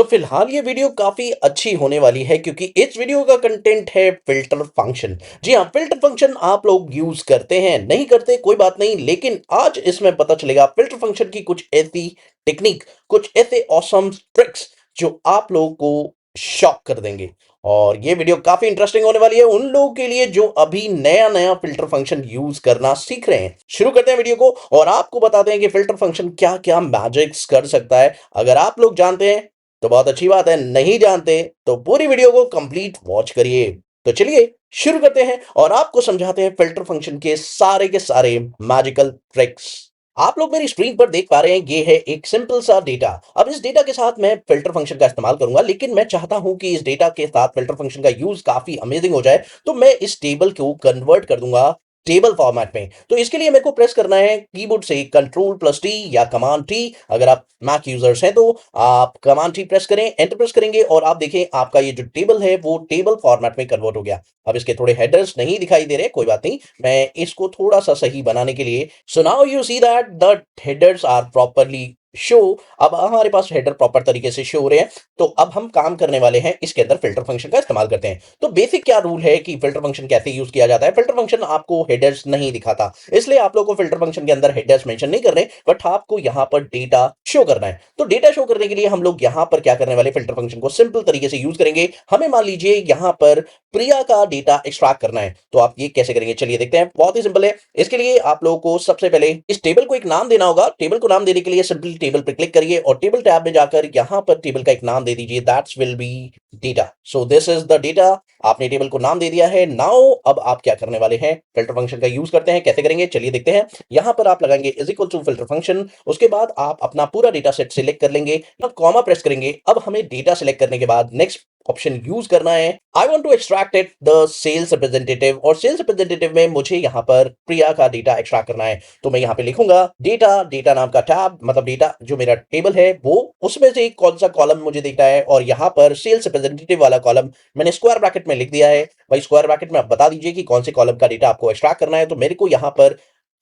फिलहाल ये वीडियो काफी अच्छी होने वाली है क्योंकि इस वीडियो का कंटेंट है फिल्टर फंक्शन। जी हाँ, फिल्टर फंक्शन आप लोग यूज करते हैं, नहीं करते कोई बात नहीं, लेकिन आज इसमें पता चलेगा फिल्टर फंक्शन की कुछ ऐसी टेक्निक, कुछ ऐसे ऑसम ट्रिक्स जो आप लोगों को शॉक कर देंगे। और ये वीडियो काफी इंटरेस्टिंग होने वाली है उन लोगों के लिए जो अभी नया नया फिल्टर फंक्शन यूज करना सीख रहे हैं। शुरू करते हैं वीडियो को और आपको बताते हैं कि फिल्टर फंक्शन क्या क्या मैजिक्स कर सकता है। अगर आप लोग जानते हैं तो बहुत अच्छी बात है, नहीं जानते तो पूरी वीडियो को कंप्लीट वॉच करिए। तो चलिए शुरू करते हैं और आपको समझाते हैं फिल्टर फंक्शन के सारे मैजिकल ट्रिक्स। आप लोग मेरी स्क्रीन पर देख पा रहे हैं, ये है एक सिंपल सा डेटा। अब इस डेटा के साथ मैं फिल्टर फंक्शन का इस्तेमाल करूंगा, लेकिन मैं चाहता हूं कि इस डेटा के साथ फिल्टर फंक्शन का यूज काफी अमेजिंग हो जाए। तो मैं इस टेबल को कन्वर्ट कर दूंगा टेबल फॉर्मेट में। तो इसके लिए मेरे को प्रेस करना है कीबोर्ड से कंट्रोल प्लस टी या कमांड टी। अगर आप मैक यूजर्स हैं तो आप कमांड टी प्रेस करें, एंटर प्रेस करेंगे और आप देखें आपका ये जो टेबल है वो टेबल फॉर्मेट में कन्वर्ट हो गया। अब इसके थोड़े हेडर्स नहीं दिखाई दे रहे, कोई बात नहीं, मैं इसको थोड़ा सा सही बनाने के लिए, so now you see that the headers are properly show. अब हमारे पास हेडर प्रॉपर तरीके से शो हो रहे हैं। तो अब हम काम करने वाले हैं, इसके अंदर फिल्टर फंक्शन का इस्तेमाल करते हैं। तो बेसिक क्या रूल है कि फिल्टर फंक्शन कैसे यूज किया जाता है। फिल्टर फंक्शन आपको हेडर्स नहीं दिखाता, इसलिए आप लोगों को फिल्टर फंक्शन के अंदर हेडर्स मेंशन नहीं करने, बट आपको यहां पर डेटा शो करना है। तो डेटा शो करने के लिए हम लोग यहां पर क्या करने वाले, फिल्टर फंक्शन को सिंपल तरीके से यूज करेंगे। हमें मान लीजिए यहां पर प्रिया का डेटा एक्सट्रैक्ट करना है, तो आप ये कैसे करेंगे चलिए देखते हैं। बहुत ही सिंपल है। इसके लिए आप लोगों को सबसे पहले इस टेबल को एक नाम देना होगा। टेबल को नाम देने के लिए सिंपली टेबल पर क्लिक करिए और टेबल टैब में जाकर यहां पर टेबल का एक नाम दे दीजिए, that's will be data. So this is the data. आपने टेबल को नाम दे दिया है। नाउ अब आप क्या करने वाले हैं, फिल्टर फंक्शन का यूज करते हैं। कैसे करेंगे चलिए देखते हैं। यहां पर आप लगाएंगे is equal to filter function, उसके बाद आप अपना पूरा डेटा सेट सिलेक्ट कर लेंगे, अब कॉमा प्रेस करेंगे। अब हमें डेटा सिलेक्ट करने के बाद नेक्स्ट ऑप्शन यूज करना है। I want to extract it the sales representative, और सेल्स रिप्रेजेंटेटिव में मुझे यहां पर प्रिया का डेटा एक्सट्रैक्ट करना है। तो मैं यहां पे लिखूंगा डेटा, डेटा नाम का टैब, मतलब डेटा जो मेरा टेबल है वो, उसमें से कौन सा कॉलम मुझे देखना है, और यहां पर सेल्स रिप्रेजेंटेटिव वाला कॉलम मैंने स्क्वायर ब्रैकेट में लिख दिया है। भाई स्क्वायर ब्रैकेट में आप बता दीजिए कि कौन से कॉलम का डेटा आपको एक्सट्रैक्ट करना है। तो मेरे को यहां पर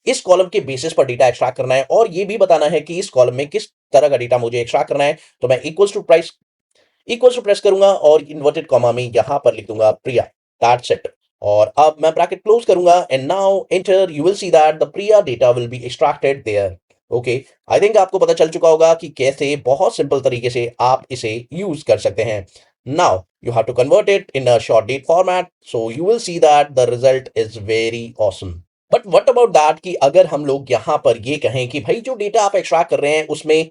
इस कॉलम के बेसिस पर डेटा एक्सट्रैक्ट करना है, और ये भी बताना है कि इस कॉलम में किस तरह का डेटा मुझे एक्सट्रैक्ट करना है। तो मैं इक्वल्स टू प्रेस करूंगा और इन्वर्टेड कॉमा में यहां पर लिख दूंगा प्रिया, दैट्स इट। और अब मैं ब्रैकेट क्लोज करूंगा and now enter, you will see that the Priya data will be extracted there. Okay, I think आपको पता चल चुका होगा कि कैसे बहुत सिंपल तरीके से आप इसे यूज कर सकते हैं। Now you have to convert it in a short date format, so you will see that the result is very awesome. But what about that कि अगर हम लोग यहां पर ये कहें कि भाई जो डेटा आप एक्सट्रैक्ट कर रहे हैं उसमें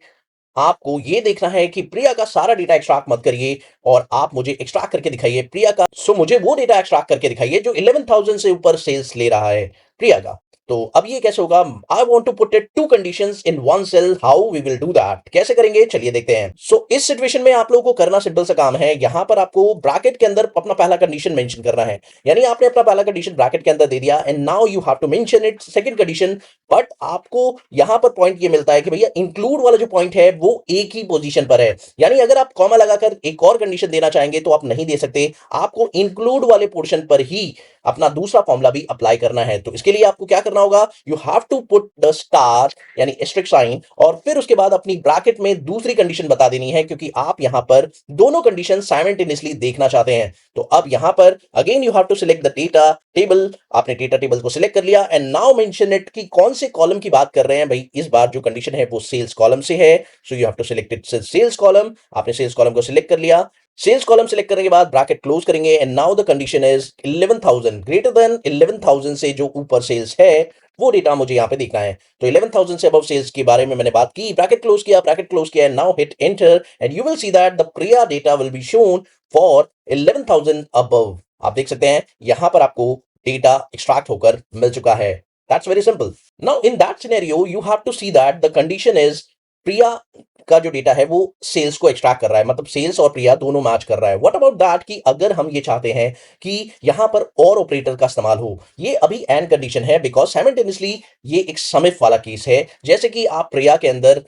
आपको ये देखना है कि प्रिया का सारा डेटा एक्सट्रैक्ट मत करिए और आप मुझे एक्सट्रैक्ट करके दिखाइए प्रिया का, सो मुझे वो डेटा एक्सट्रैक्ट करके दिखाइए जो 11,000 से ऊपर सेल्स ले रहा है प्रिया का। तो अब ये कैसे होगा, I want to put it two conditions in one cell, how we will do that, कैसे करेंगे चलिए देखते हैं। इस सिचुएशन में आप लोगों को करना सिंपल सा काम है। यहां पर आपको ब्रैकेट के अंदर अपना पहला कंडीशन मेंशन करना है, यानी आपने अपना पहला कंडीशन ब्रैकेट के अंदर दे दिया and now you have to mention it second condition. But आपको यहां पर पॉइंट ये मिलता है कि भैया इंक्लूड वाला जो पॉइंट है वो एक ही पोजीशन पर है, यानी अगर आप कॉमा लगाकर एक और कंडीशन देना चाहेंगे तो आप नहीं दे सकते, आपको इंक्लूड वाले पोर्शन पर ही अपना दूसरा फॉर्मूला भी अप्लाई करना है। तो इसके लिए आपको क्या करना होगा, you have to put the star यानी एस्टेरिक साइन, और फिर उसके बाद अपनी ब्रैकेट में दूसरी कंडीशन बता देनी है, क्योंकि आप यहां पर दोनों कंडीशन साइमल्टेनियसली देखना चाहते हैं। तो अब यहां पर again you have to select the data table, आपने डेटा टेबल को सिलेक्ट कर लिया एंड नाउ मेंशन इट कि कौन से कॉलम की बात कर रहे हैं। भाई इस बार जो कंडीशन है वो सेल्स कॉलम से है, so you have to select it sales column. आपने सेल्स कॉलम को सिलेक्ट कर लिया, सेल्स कॉलम सिलेक्ट करने के बाद ब्रैकेट क्लोज करेंगे and now the condition is 11,000, greater than 11,000 से जो ऊपर सेल्स है वो डेटा मुझे यहां पे देखना है। तो 11,000 से अबव सेल्स के बारे में मैंने बात की, ब्रैकेट क्लोज किया and now hit enter and you will see that the Priya data will be shown for 11,000 above. आप देख सकते हैं यहां पर आपको डेटा एक्सट्रैक्ट होकर मिल चुका है। That's very simple. Now in that scenario you have to see that the condition is Priya का जो डेटा है वो सेल्स को एक्सट्रैक्ट कर रहा है, मतलब सेल्स और प्रिया दोनों मैच कर रहा है। व्हाट अबाउट दैट कि अगर हम ये चाहते हैं कि यहां पर और ऑपरेटर का इस्तेमाल हो, ये अभी एंड कंडीशन है बिकॉज साइमल्टेनियसली ये एक समिफ वाला केस है। जैसे कि आप प्रिया के अंदर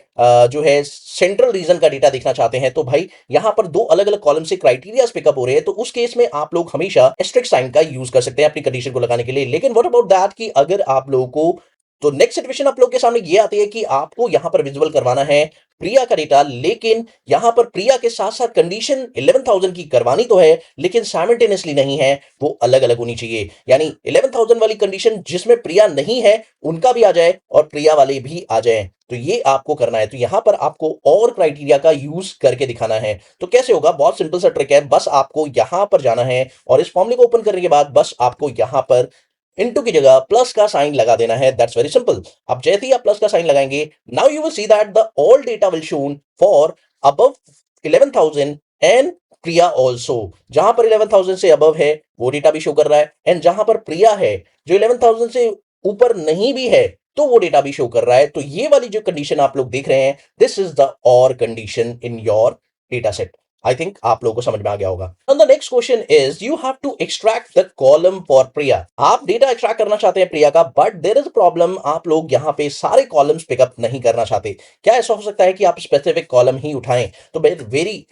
जो है सेंट्रल रीजन का डेटा देखना चाहते हैं, तो भाई यहां पर दो अलग अलग कॉलम से क्राइटेरिया पिकअप हो रहे हैं, तो उस केस में आप लोग हमेशा एस्टेरिक साइन का यूज कर सकते हैं अपनी कंडीशन को लगाने के लिए। लेकिन व्हाट अबाउट दैट कि अगर आप लोगों को तो नेक्स्ट सिचुएशन आप लोग के सामने ये आती है कि आपको यहां पर विजुअल करवाना है प्रिया का डेटा, लेकिन यहां पर प्रिया के साथ साथ कंडीशन 11,000 की करवानी तो है, लेकिन साइमल्टेनियसली नहीं है, वो अलग अलग होनी चाहिए। यानी 11,000 वाली कंडीशन जिसमें प्रिया नहीं है उनका भी आ जाए और प्रिया वाले भी आ जाए, तो ये आपको करना है। तो यहां पर आपको और क्राइटेरिया का यूज करके दिखाना है। तो कैसे होगा, बहुत सिंपल सा ट्रिक है, बस आपको यहां पर जाना है और इस फॉर्मूले को ओपन करने के बाद बस आपको यहां पर इनटू की जगह प्लस का साइन लगा देना है। That's very simple. अब जैसे ही आप प्लस का साइन लगाएंगे, now you will see that the all data will shown for above 11,000 and Priya also. जहां पर 11,000 से अबव है वो डेटा भी शो कर रहा है, एंड जहां पर प्रिया है जो 11,000 से ऊपर नहीं भी है तो वो डेटा भी शो कर रहा है। तो ये वाली जो कंडीशन आप लोग देख रहे हैं, दिस इज द और condition in your data set. I think आप लोगों को समझ में आ गया होगा। The next question is you have to extract the column for Priya. आप डेटा एक्सट्रैक्ट करना चाहते हैं प्रिया का, but there is a problem, आप लोग यहाँ पे सारे कॉलम्स पिकअप नहीं करना चाहते। क्या ऐसा हो सकता है कि आप स्पेसिफिक कॉलम ही उठाएं? तो वेरी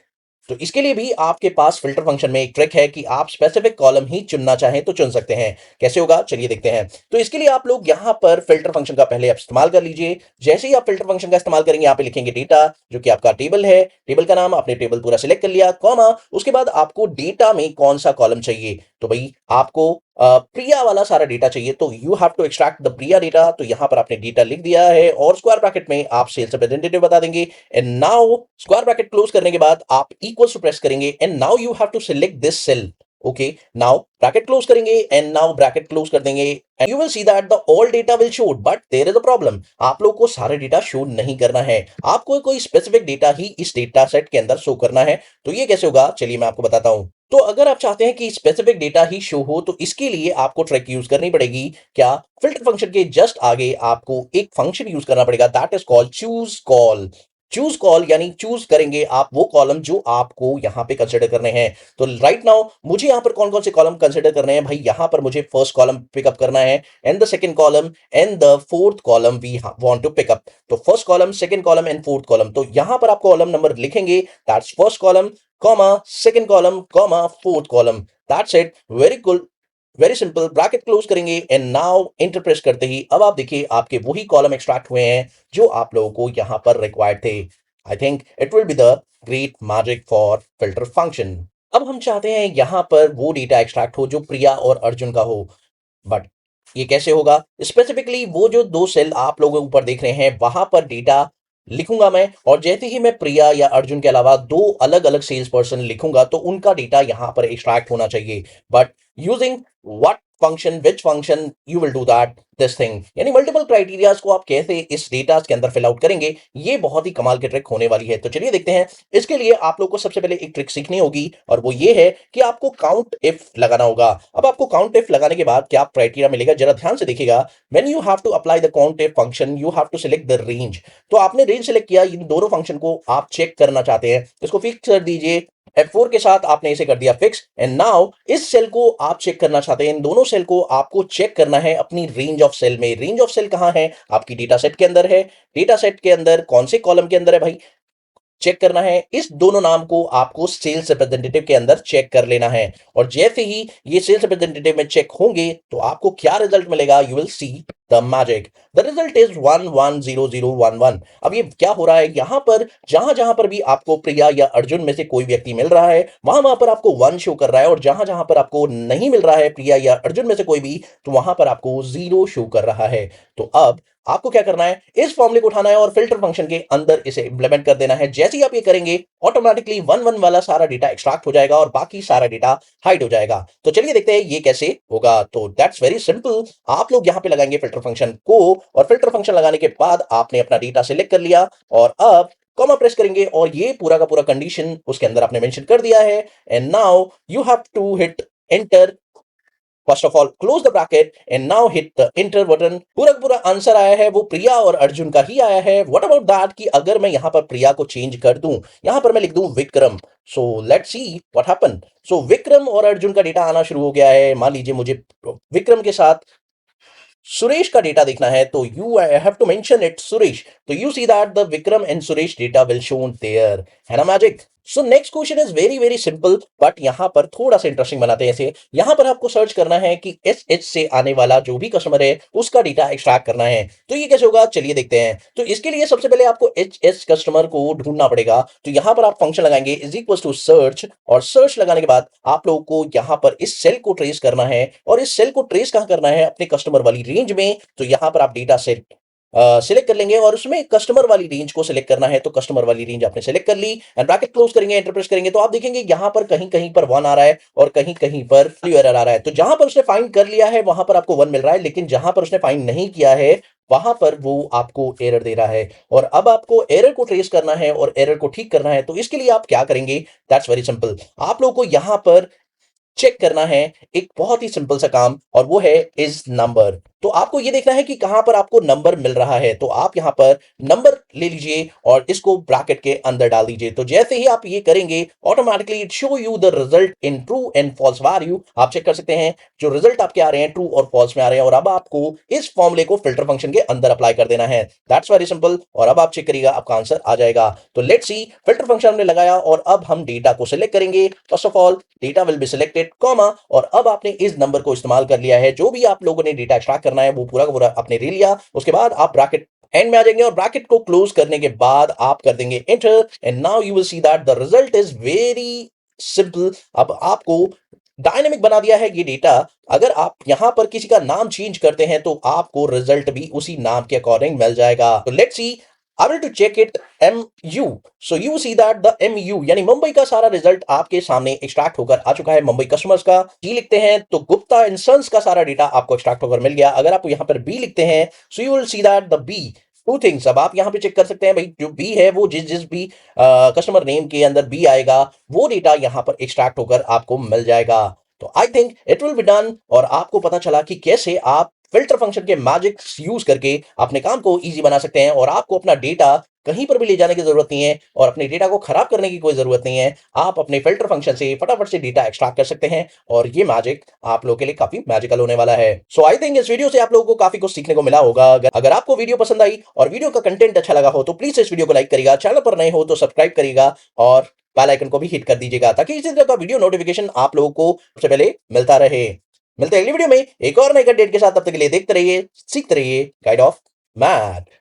तो इसके लिए भी आपके पास फिल्टर फंक्शन में एक ट्रिक है कि आप स्पेसिफिक कॉलम ही चुनना चाहें तो चुन सकते हैं। कैसे होगा चलिए देखते हैं। तो इसके लिए आप लोग यहां पर फिल्टर फंक्शन का पहले आप इस्तेमाल कर लीजिए। जैसे ही आप फिल्टर फंक्शन का इस्तेमाल करेंगे, यहां पे लिखेंगे डेटा, जो कि आपका टेबल है, टेबल का नाम आपने टेबल पूरा सिलेक्ट कर लिया, कॉमा, उसके बाद आपको डेटा में कौन सा कॉलम चाहिए। तो भाई आपको प्रिया वाला सारा डेटा चाहिए, तो you have to extract the Priya data. तो यहां पर आपने डेटा लिख दिया है और स्क्वायर ब्रैकेट में आप सेल्स रिप्रेजेंटेटिव बता देंगे, and now square bracket close करने के बाद आप इक्वल्स टू प्रेस करेंगे, and now you have to select this cell. Okay, now bracket close करेंगे एंड नाउ ब्रैकेट क्लोज कर देंगे, and you will see that the all data will show, but there is a problem, आप लोग को सारे data show नहीं करना है, आपको कोई स्पेसिफिक डेटा ही इस डेटा सेट के अंदर शो करना है। तो ये कैसे होगा चलिए मैं आपको बताता हूं। तो अगर आप चाहते हैं कि स्पेसिफिक डेटा ही शो हो, तो इसके लिए आपको ट्रिक यूज करनी पड़ेगी। क्या, फिल्टर फंक्शन के जस्ट आगे आपको एक फंक्शन यूज करना पड़ेगा, that is called choose call. Choose call यानी चूज करेंगे आप वो कॉलम जो आपको यहां पे कंसिडर करने हैं। तो राइट नाउ मुझे यहां पर कौन कौन से कॉलम कंसिडर करने हैं भाई, यहां पर मुझे फर्स्ट कॉलम पिकअप करना है, and the second column and the fourth column we want to pick up. तो first column, second column and fourth column, तो यहां पर आप कॉलम नंबर लिखेंगे, that's first column, comma, second column, comma, fourth column. That's it, very good, very simple. Bracket close करेंगे and now enter press करते ही अब आप देखिए आपके वही कॉलम एक्सट्रैक्ट हुए हैं जो आप लोगों को यहां पर रिक्वायर्ड थे। I think it will be the great magic for filter function. अब हम चाहते हैं यहां पर वो डेटा एक्सट्रैक्ट हो जो प्रिया और अर्जुन का हो, बट ये कैसे होगा? स्पेसिफिकली वो जो दो सेल आप लोग ऊपर देख रहे हैं वहां पर डेटा लिखूंगा मैं, और जैसे ही मैं प्रिया या अर्जुन के अलावा दो अलग अलग सेल्स पर्सन लिखूंगा तो उनका डेटा यहां पर एक्सट्रैक्ट होना चाहिए। But using what function, which function you will do that this thing, यानी मल्टीपल क्राइटेरियाज को आप कैसे इस डेटा के अंदर फिल आउट करेंगे, ये बहुत ही कमाल की ट्रिक होने वाली है। तो चलिए देखते हैं। इसके लिए आप लोग को सबसे पहले एक ट्रिक सीखनी होगी, और वो ये है कि आपको काउंट इफ लगाना होगा। अब आपको काउंट इफ लगाने के बाद क्या क्राइटेरिया मिलेगा, जरा ध्यान से देखिएगा। When you have to apply the count if function you have to select the range. तो आपने रेंज सिलेक्ट किया, इन दोनों फंक्शन को आप चेक करना चाहते हैं, इसको फिक्स कर दीजिए। F4 के साथ आपने इसे कर दिया फिक्स, एंड नाउ इस सेल को आप चेक करना चाहते हैं, इन दोनों सेल को आपको चेक करना है अपनी रेंज ऑफ सेल में। रेंज ऑफ सेल कहां है? आपकी डेटा सेट के अंदर है। डेटा सेट के अंदर कौन से कॉलम के अंदर है भाई, चेक करना है। इस दोनों नाम को आपको सेल्स रिप्रेजेंटेटिव के अंदर चेक कर लेना है, और जैसे ही ये सेल्स रिप्रेजेंटेटिव में चेक होंगे तो आपको क्या रिजल्ट मिलेगा, you will see the magic. The result is 110011। अब ये क्या हो रहा है, यहां पर जहां जहां पर भी आपको प्रिया या अर्जुन में से कोई व्यक्ति मिल रहा है वहां वहां पर आपको 1 शो कर रहा है, और जहां जहां पर आपको नहीं मिल रहा है प्रिया या अर्जुन में से कोई भी, तो वहां पर आपको 0 शो कर रहा है। तो अब आपको क्या करना है, इस फॉर्मूले को उठाना है और फिल्टर फंक्शन के अंदर इसे इंप्लीमेंट कर देना है। जैसे ही आप ये करेंगे ऑटोमेटिकली 1 1 वाला सारा डेटा एक्सट्रैक्ट हो जाएगा और बाकी सारा डेटा हाइड हो जाएगा। तो चलिए देखते हैं ये कैसे होगा। तो दैट्स वेरी सिंपल। आप लोग यहां पे लगाएंगे फिल्टर फंक्शन को, और फिल्टर फंक्शन लगाने के बाद आपने अपना डेटा सिलेक्ट कर लिया, और अब कॉमा प्रेस करेंगे और ये पूरा का पूरा कंडीशन उसके अंदर आपने मेंशन कर दिया है, and now you have to hit enter. First of all close the bracket and now hit the enter button. पूरा का पूरा आंसर आया है वो प्रिया और अर्जुन का ही आया है। व्हाट अबाउट दैट कि अगर मैं यहां पर प्रिया को चेंज कर दूं, यहां पर मैं लिख दूं Vikram, so let's see what happen. सो विक्रम और अर्जुन का डेटा आना शुरू हो गया है। मान लीजिए मुझे विक्रम के साथ सुरेश का डेटा देखना है, तो you have to mention it Suresh. तो you see that the Vikram and Suresh data will shown there, है ना magic. So next question is very very simple, but यहाँ पर थोड़ा सा इंटरेस्टिंग बनाते हैं इसे। यहाँ पर आपको सर्च करना है कि एस एच से आने वाला जो भी कस्टमर है उसका डेटा एक्सट्रैक्ट करना है। तो ये कैसे होगा, चलिए देखते हैं। तो इसके लिए सबसे पहले आपको एच एस कस्टमर को ढूंढना पड़ेगा। तो यहाँ पर आप फंक्शन लगाएंगे इज इक्वल टू सर्च, और सर्च लगाने के बाद आप लोगों को यहाँ पर इस सेल को ट्रेस करना है, और इस सेल को ट्रेस कहाँ करना है, अपने कस्टमर वाली रेंज में। तो यहाँ पर आप डेटा सेट सिलेक्ट कर लेंगे और उसमें कस्टमर वाली रेंज को सिलेक्ट करना है। तो कस्टमर वाली रेंज आपने सिलेक्ट कर ली एंड ब्रैकेट क्लोज करेंगे, एंटर प्रेस करेंगे, तो आप देखेंगे यहां पर कहीं कहीं पर 1 आ रहा है और कहीं कहीं पर एरर आ रहा है। तो जहां पर उसने फाइंड कर लिया है वहां पर आपको 1 मिल रहा है, लेकिन जहां पर उसने फाइंड नहीं किया है वहां पर वो आपको एरर दे रहा है। और अब आपको एरर को ट्रेस करना है और एरर को ठीक करना है। तो इसके लिए आप क्या करेंगे, दैट्स वेरी सिंपल। आप लोगों को यहां पर चेक करना है एक बहुत ही सिंपल सा काम, और वो है इज नंबर। तो आपको ये देखना है कि कहां पर आपको नंबर मिल रहा है। तो आप यहां पर नंबर ले लीजिए और इसको ब्रैकेट के अंदर डाल दीजिए। तो जैसे ही आप ये करेंगे automatically it show you the result in true and false value. आप चेक कर सकते हैं जो रिजल्ट आपके आ रहे हैं ट्रू और फॉल्स में आ रहे हैं। और अब आपको इस फॉर्मूले को फिल्टर फंक्शन के अंदर अप्लाई कर देना है। That's very simple. और अब आप चेक करिएगा आपका आंसर आ जाएगा। तो लेट्स सी, फिल्टर फंक्शन हमने लगाया और अब हम डेटा को सिलेक्ट करेंगे। First of all data will be selected comma, और अब आपने इस नंबर को इस्तेमाल कर लिया है। जो भी आप लोगों ने डेटा एक्सट्रैक्ट करना है वो पूरा का पूरा आपने ले लिया। उसके बाद आप ब्रैकेट एंड में आ जाएंगे और ब्रैकेट को क्लोज करने के बाद आप कर देंगे enter, and now you will see that the result is very simple. अब आपको डायनेमिक बना दिया है ये डेटा। अगर आप यहां पर किसी का नाम चेंज करते हैं तो आपको रिजल्ट भी उसी नाम के अकॉर्डिंग मिल जाएगा। तो let's see, I will to check it MU. So you see that the MU यानी मुंबई का सारा रिजल्ट आपके सामने एक्सट्रैक्ट होकर आ चुका है। मुंबई कस्टमर्स का जी लिखते हैं तो गुप्ता एंड सन्स का सारा डेटा आपको एक्सट्रैक्ट होकर मिल गया। अगर आप यहाँ पर बी लिखते हैं so you will see that the B two things. अब आप यहाँ पे चेक कर सकते हैं भाई जो बी है वो जिस जिस भी कस्टमर नेम के अंदर बी आएगा वो डेटा यहाँ पर एक्सट्रैक्ट होकर आपको मिल जाएगा। तो I think it will be done, और आपको पता चला कि कैसे आप फिल्टर फंक्शन के मैजिक यूज करके अपने काम को इजी बना सकते हैं। और आपको अपना डेटा कहीं पर भी ले जाने की जरूरत नहीं है और अपने डेटा को खराब करने की कोई जरूरत नहीं है। आप अपने फिल्टर फंक्शन से फटाफट से डेटा एक्सट्रैक्ट कर सकते हैं, और ये मैजिक आप लोगों के लिए काफी मैजिकल होने वाला है। सो आई थिंक इस वीडियो से आप लोगों को काफी कुछ सीखने को मिला होगा। अगर आपको वीडियो पसंद आई और वीडियो का कंटेंट अच्छा लगा हो तो प्लीज इस वीडियो को लाइक करिएगा, चैनल पर नए हो तो सब्सक्राइब करिएगा और बेल आइकन को भी हिट कर दीजिएगा ताकि इसी तरह का वीडियो नोटिफिकेशन आप लोगों को सबसे पहले मिलता रहे। मिलते हैं अगली वीडियो में एक और नए कंटेंट के साथ। तब तक के लिए देखते रहिए, सीखते रहिए गाइड ऑफ मैथ।